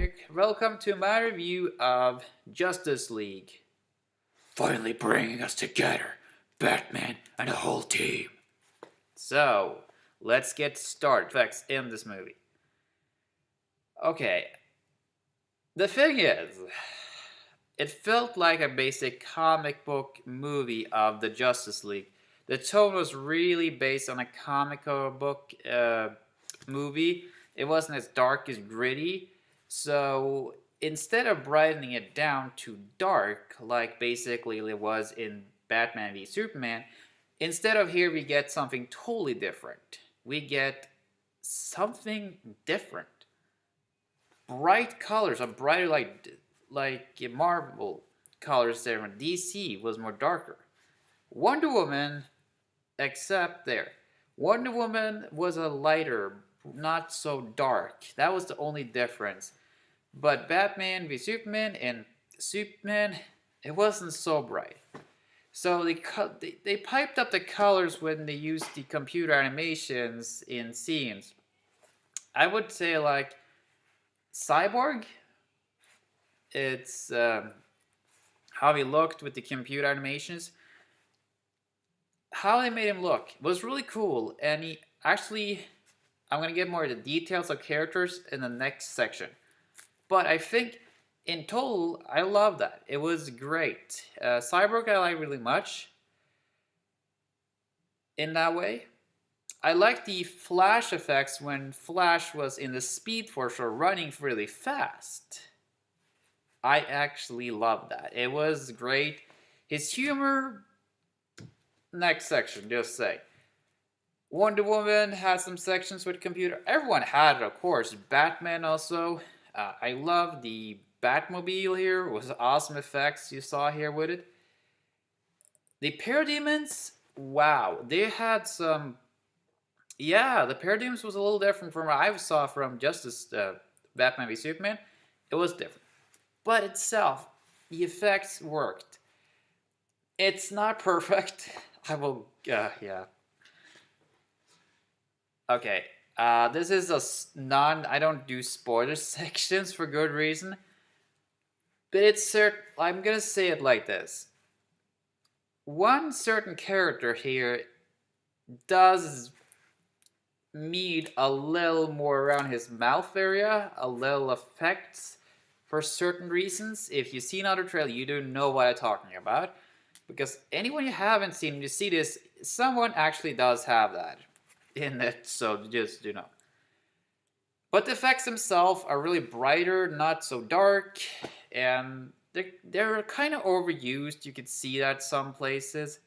here. Welcome to my review of Justice League. Finally bringing us together, Batman and the whole team. So, let's get started. Facts in this movie. Okay. The thing is, it felt like a basic comic book movie of the Justice League. The tone was really based on a comic book movie. It wasn't as dark as gritty. So instead of brightening it down to dark, like basically it was in Batman v Superman, instead of here we get something totally different. We get something different. Bright colors, a brighter like Marvel colors there. When DC was more darker. Wonder Woman, except there. Wonder Woman was a lighter, not so dark. That was the only difference. But Batman v Superman and Superman, it wasn't so bright. So they piped up the colors when they used the computer animations in scenes. I would say like Cyborg. It's how he looked with the computer animations. How they made him look was really cool, and he actually, I'm gonna get more of the details of characters in the next section. But I think in total, I love that. It was great. Cyborg I like really much in that way. I like the Flash effects when Flash was in the Speed Force or running really fast. I actually love that. It was great. His humor, next section, just say. Wonder Woman had some sections with computer. Everyone had it, of course. Batman also. I love the Batmobile here. It was awesome effects you saw here with it. The Parademons, wow. They had some... Yeah, the Parademons was a little different from what I saw from Justice Batman v Superman. It was different. But itself, the effects worked. It's not perfect. I will... yeah. Okay. This is a I don't do spoiler sections for good reason. But it's I'm gonna say it like this. One certain character here does need a little more around his mouth area, a little effects for certain reasons. If you've seen other trailer, you do know what I'm talking about. Because anyone you haven't seen, you see this, someone actually does have that in it, so just know. But the effects themselves are really brighter, not so dark, and they're kind of overused. You can see that some places.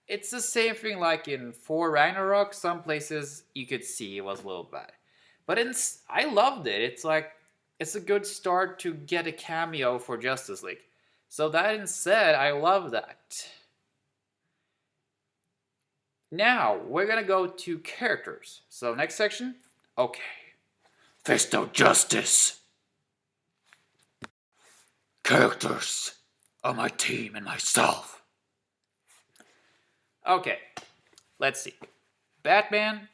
It's the same thing like in Thor Ragnarok. Some places you could see it was a little bad. But I loved it. It's like, it's a good start to get a cameo for Justice League. So that being said, I love that. Now, we're gonna go to characters. So next section, okay. Fist of Justice. Characters of my team and myself. Okay, let's see. Batman,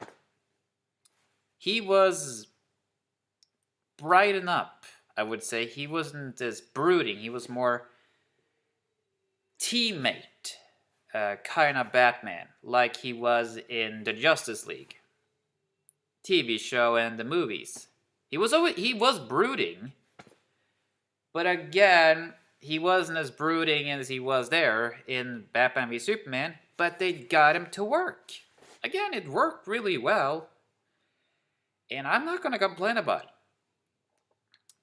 he was brighten up, I would say. He wasn't as brooding. He was more teammate kind of Batman, like he was in the Justice League TV show and the movies. He was brooding, but again, he wasn't as brooding as he was there in Batman v Superman, but they got him to work. Again, it worked really well, and I'm not going to complain about it.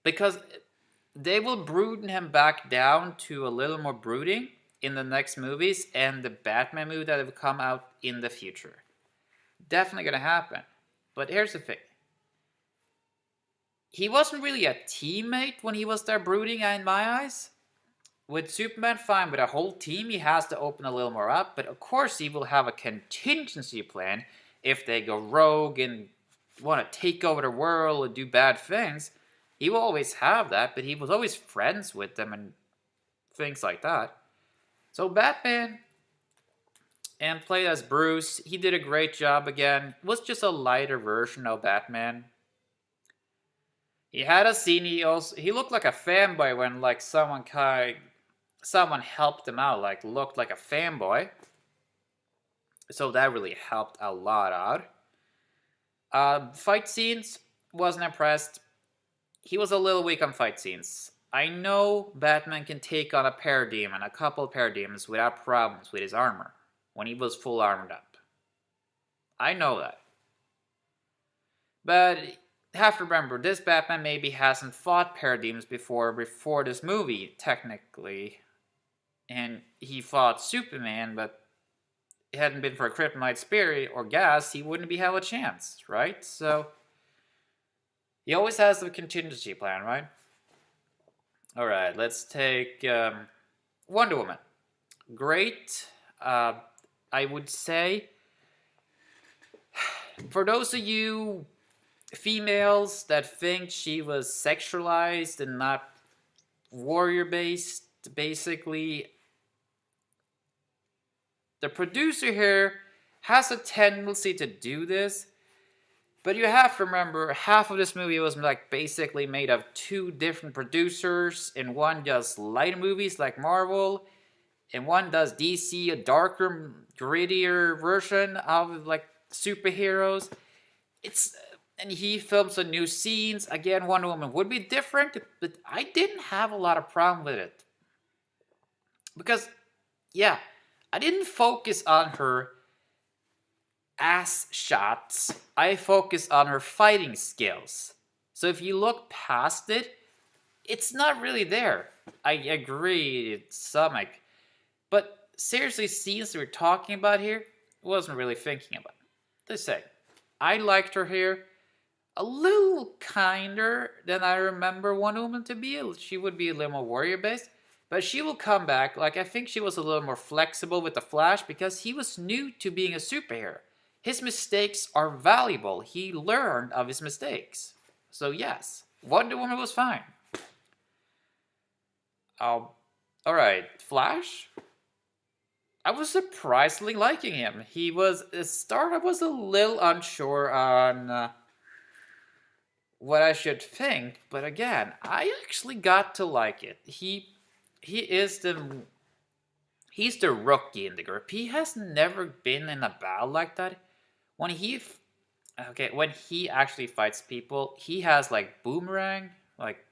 Because they will brood him back down to a little more brooding in the next movies and the Batman movie that will come out in the future. Definitely going to happen. But here's the thing. He wasn't really a teammate when he was there brooding in my eyes. With Superman, fine. With a whole team, he has to open a little more up. But of course, he will have a contingency plan if they go rogue and want to take over the world and do bad things. He will always have that, but he was always friends with them and things like that. So Batman, and played as Bruce, he did a great job again. It was just a lighter version of Batman. He had a scene. He looked like a fanboy when like someone helped him out, like looked like a fanboy. So that really helped a lot out. Fight scenes, wasn't impressed. He was a little weak on fight scenes. I know Batman can take on a parademon, a couple parademons without problems with his armor when he was full armored up. I know that. But have to remember, this Batman maybe hasn't fought parademons before this movie, technically. And he fought Superman, but it hadn't been for a kryptonite spirit or gas, he wouldn't be have a chance, right? So he always has a contingency plan, right? Alright, let's take Wonder Woman. Great. I would say, for those of you females that think she was sexualized and not warrior based, basically, the producer here has a tendency to do this, but you have to remember half of this movie was like basically made of two different producers, and one does light movies like Marvel, and one does DC, a darker, grittier version of like superheroes. And he films some new scenes. Again, Wonder Woman would be different, but I didn't have a lot of problem with it. Because, yeah, I didn't focus on her ass shots. I focused on her fighting skills. So if you look past it, it's not really there. I agree, it's some but seriously, scenes we're talking about here, wasn't really thinking about. Let's say, I liked her here a little kinder than I remember Wonder Woman to be. She would be a little more warrior based, but she will come back. Like, I think she was a little more flexible with the Flash because he was new to being a superhero. His mistakes are valuable. He learned of his mistakes. So yes, Wonder Woman was fine. Alright, Flash? I was surprisingly liking him. He was, at start I was a little unsure on what I should think, but again, I actually got to like it. He's the rookie in the group. He has never been in a battle like that. When he actually fights people, he has like boomerang, like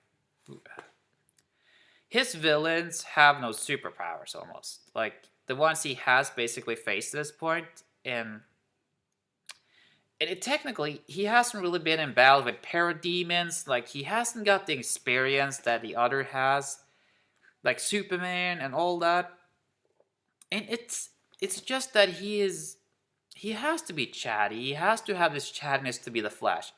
his villains have no superpowers almost. Like the ones he has basically faced at this point, and technically, he hasn't really been in battle with parademons. Like, he hasn't got the experience that the other has, like Superman and all that. And it's just that he has to be chatty. He has to have this chattiness to be the Flash.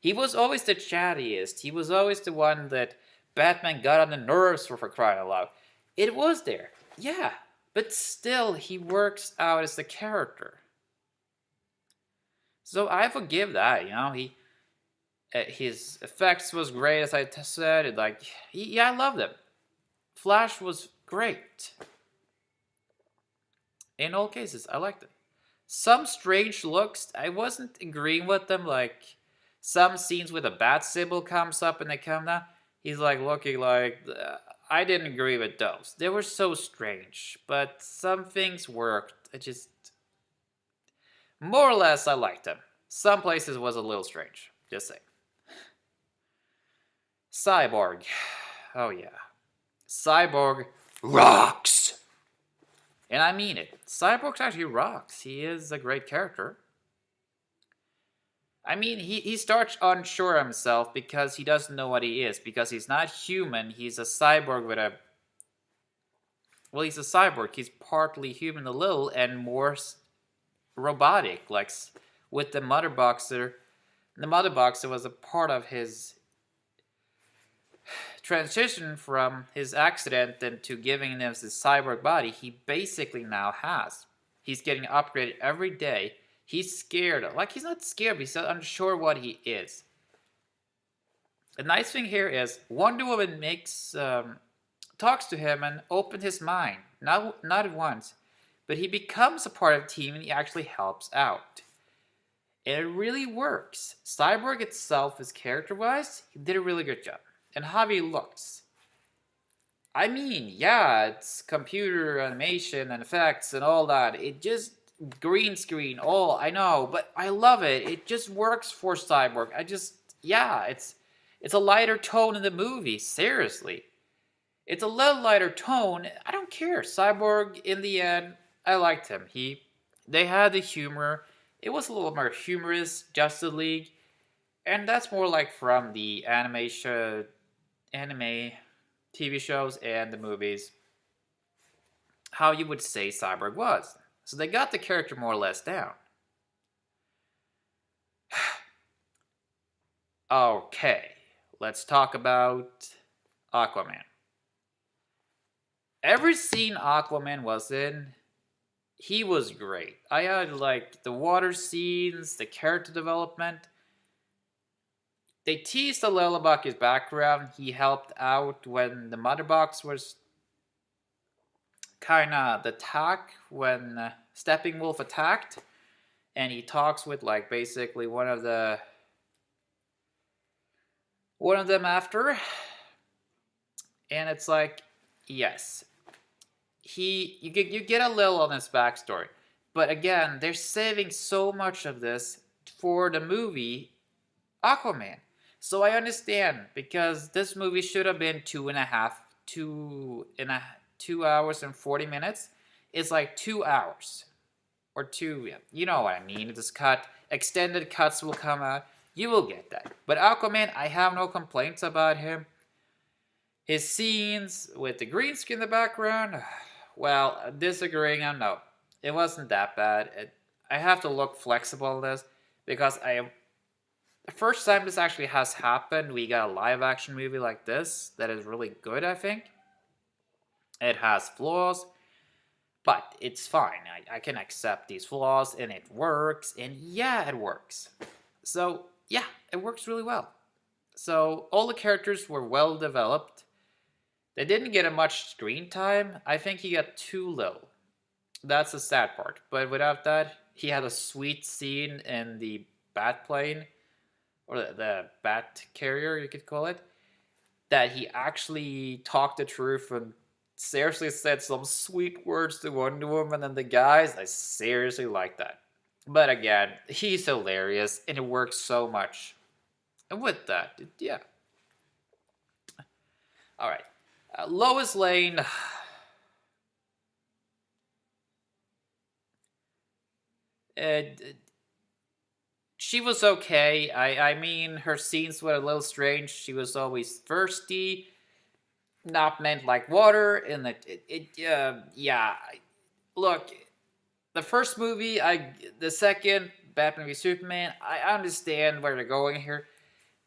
He was always the chattiest. He was always the one that Batman got on the nerves for crying out loud. It was there, yeah, but still, he works out as the character. So I forgive that, you know. His effects was great, as I said. I loved him. Flash was great. In all cases, I liked it. Some strange looks, I wasn't agreeing with them. Like some scenes with a bat symbol comes up and they come down. He's like looking like I didn't agree with those. They were so strange, but some things worked. More or less, I liked them. Some places was a little strange. Just saying. Cyborg. Oh yeah. Cyborg rocks! And I mean it. Cyborg actually rocks. He is a great character. I mean, he starts unsure of himself because he doesn't know what he is. Because he's not human. He's a cyborg with a... Well, he's a cyborg. He's partly human a little and more robotic, like with the Mother Boxer. The Mother Boxer was a part of his transition from his accident into giving him his cyborg body. He basically now has. He's getting upgraded every day. He's scared. Like, he's not scared, but he's unsure what he is. The nice thing here is Wonder Woman talks to him and opens his mind. Not at once, but he becomes a part of the team and he actually helps out. And it really works. Cyborg itself, is character-wise, he did a really good job. And how he looks. I mean, yeah, it's computer animation and effects and all that. It just green screen. Oh, I know, but I love it. It just works for Cyborg. Yeah, it's a lighter tone in the movie. Seriously, it's a little lighter tone. I don't care. Cyborg, in the end, I liked him. They had the humor. It was a little more humorous, Justice League, and that's more like from the anime TV shows and the movies, how you would say Cyborg was. So they got the character more or less down. Okay, let's talk about Aquaman. Every scene Aquaman was in, he was great. I had like the water scenes, the character development. They teased a little about his background. He helped out when the mother box was kind of the attack when Steppenwolf attacked, and he talks with like basically one of them after, and it's like, yes, you get a little on his backstory, but again, they're saving so much of this for the movie Aquaman. So I understand, because this movie should have been 2 hours and 40 minutes. It's like 2 hours or two. Yeah, you know what I mean. This extended cuts will come out. You will get that. But Aquaman, I have no complaints about him. His scenes with the green screen in the background, well, disagreeing on no. It wasn't that bad. I have to look flexible on this, because the first time this actually has happened, we got a live action movie like this that is really good, I think. It has flaws, but it's fine. I can accept these flaws, and it works, and yeah, it works. So, yeah, it works really well. So, all the characters were well developed. They didn't get a much screen time. I think he got too little. That's the sad part. But without that, he had a sweet scene in the bat plane, or the bat carrier, you could call it, that he actually talked the truth and seriously said some sweet words to Wonder Woman and the guys. I seriously like that. But again, he's hilarious, and it works so much. And with that, yeah. All right. Lois Lane. Uh, she was okay. I mean, her scenes were a little strange. She was always thirsty, not meant like water, and yeah. Look, the first movie, the second Batman v Superman, I understand where they're going here,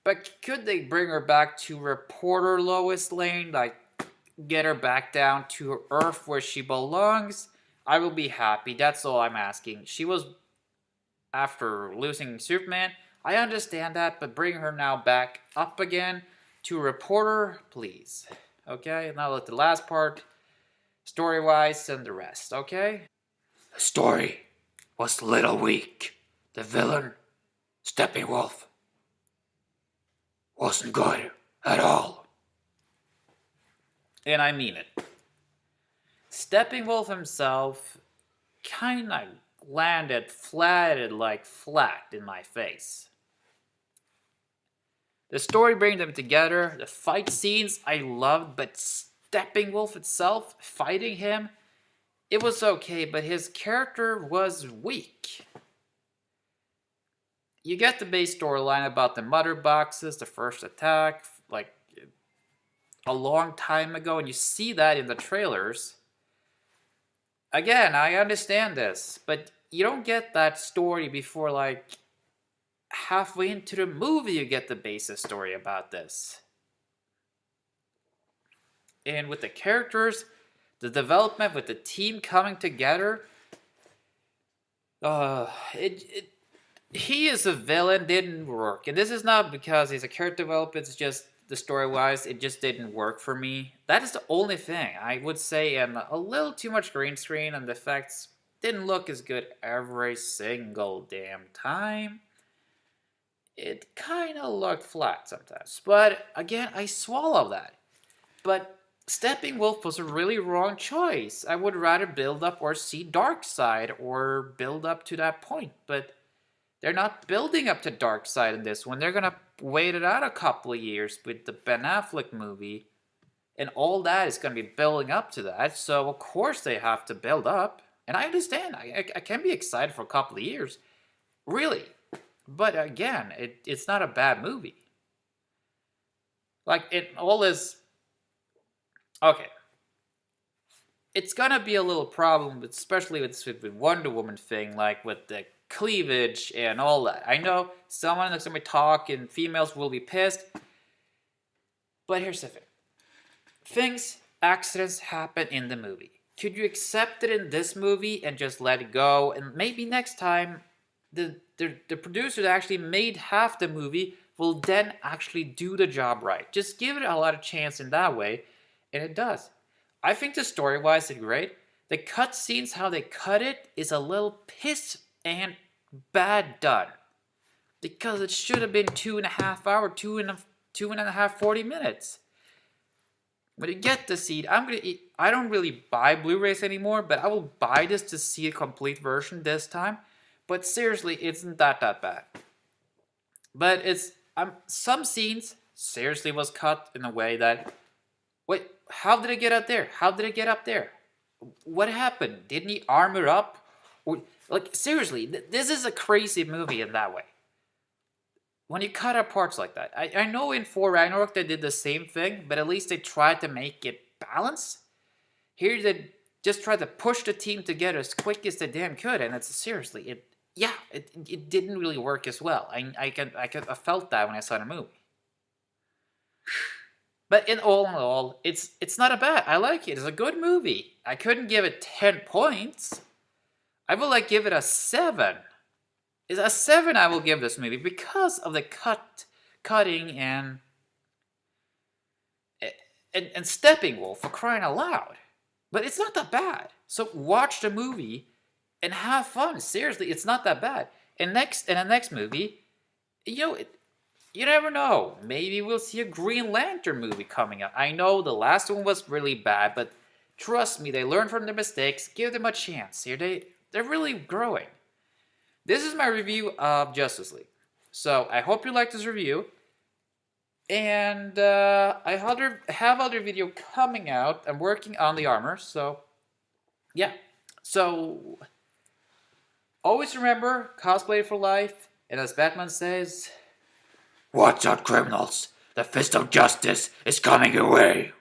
but could they bring her back to reporter Lois Lane, like get her back down to Earth where she belongs? I will be happy. That's all I'm asking. She was, after losing Superman, I understand that, but bring her now back up again to reporter, please. Okay, now let the last part, story-wise, and the rest, okay? The story was a little weak. The villain, Steppenwolf, wasn't good at all. And I mean it. Steppenwolf himself kinda landed flat in my face. The story bringing them together, the fight scenes I loved, but Steppenwolf itself, fighting him, it was okay, but his character was weak. You get the base storyline about the mother boxes, the first attack, like a long time ago, and you see that in the trailers. Again, I understand this, but you don't get that story before like halfway into the movie you get the basis story about this. And with the characters, the development with the team coming together, he is a villain, didn't work. And this is not because he's a character development, it's just the story-wise, it just didn't work for me. That is the only thing I would say, and a little too much green screen, and the effects didn't look as good every single damn time. it kind of looked flat sometimes. But again, I swallow that. But Steppenwolf was a really wrong choice. I would rather build up or see Darkseid or build up to that point. But they're not building up to Darkseid in this one. They're gonna wait it out a couple of years with the Ben Affleck movie. And all that is going to be building up to that. So, of course, they have to build up. And I understand. I can be excited for a couple of years. Really. But again, it's not a bad movie. Like, it all is... Okay. It's going to be a little problem, especially with the Wonder Woman thing, like with the cleavage and all that. I know someone that's going to be talking, females will be pissed. But here's the thing. Accidents happen in the movie. Could you accept it in this movie and just let it go? And maybe next time, the producer that actually made half the movie will then actually do the job right. Just give it a lot of chance in that way, and it does. I think the story-wise is great. The cut scenes, how they cut it, is a little piss and bad done. Because it should have been 2.5 hours, 2.5, 40 minutes. When you get the seed, I don't really buy Blu-rays anymore, but I will buy this to see a complete version this time. But seriously, it's not that bad. But it's some scenes seriously was cut in a way that, wait, how did it get up there? How did it get up there? What happened? Didn't he armor up? Or, like, seriously, this is a crazy movie in that way. When you cut out parts like that, I know in 4 Ragnarok they did the same thing, but at least they tried to make it balanced. Here they just tried to push the team together as quick as they damn could, and it's seriously, it didn't really work as well. I felt that when I saw the movie. But in all, it's not a bad. I like it. It's a good movie. I couldn't give it 10 points. I would give it a 7. Is a 7 I will give this movie because of the cutting and Steppenwolf, for crying out loud. But it's not that bad. So watch the movie and have fun. Seriously, it's not that bad. And the next movie, you never know. Maybe we'll see a Green Lantern movie coming up. I know the last one was really bad, but trust me, they learn from their mistakes. Give them a chance. Here they're really growing. This is my review of Justice League. So, I hope you liked this review. And I have other video coming out. I'm working on the armor, so yeah. So, always remember, cosplay for life. And as Batman says, Watch out, criminals. The fist of justice is coming your way.